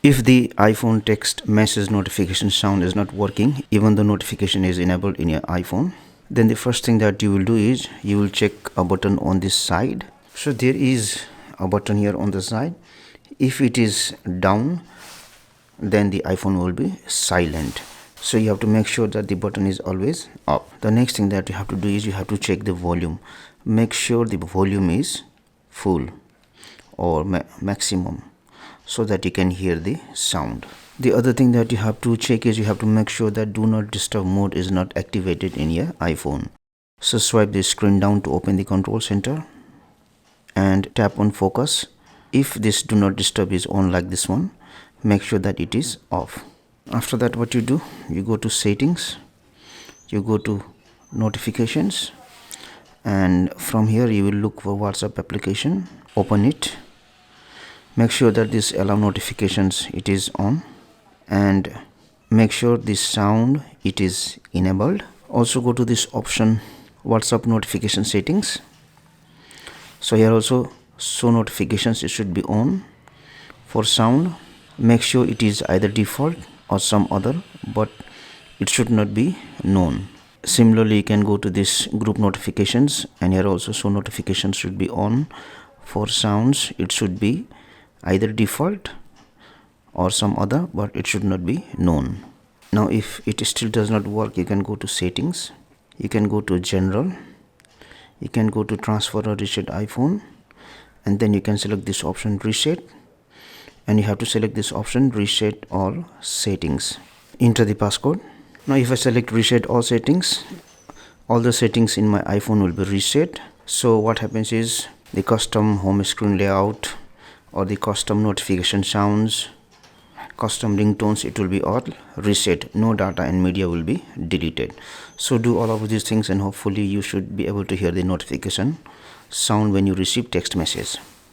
If the iPhone text message notification sound is not working, even though notification is enabled in your iPhone, then the first thing that you will do is you will check a button on this side. So there is a button here on the side. If it is down, then the iPhone will be silent. So you have to make sure that the button is always up. The next thing that you have to do is you have to check the volume. Make sure the volume is full or maximum, so that you can hear the sound. The other thing that you have to check is you have to make sure that do not disturb mode is not activated in your iPhone. So swipe the screen down to open the control center and tap on focus. If this do not disturb is on like this one, make sure that it is off. After that, what you do, you go to settings, you go to notifications, and from here you will look for WhatsApp application, open it. Make sure that this allow notifications it is on, and make sure this sound it is enabled. Also go to this option WhatsApp notification settings. So here also show notifications it should be on. For sound, make sure it is either default or some other, but it should not be known. Similarly, you can go to this group notifications, and here also show notifications should be on. For sounds, it should be either default or some other, but it should not be known. Now if it still does not work, you can go to settings, you can go to general, you can go to transfer or reset iPhone, and then you can select this option reset, and you have to select this option reset all settings. Enter the passcode. Now if I select reset all settings, all the settings in my iPhone will be reset. So what happens is the custom home screen layout or the custom notification sounds, custom ringtones, it will be all reset. No data and media will be deleted. So do all of these things and hopefully you should be able to hear the notification sound when you receive text message.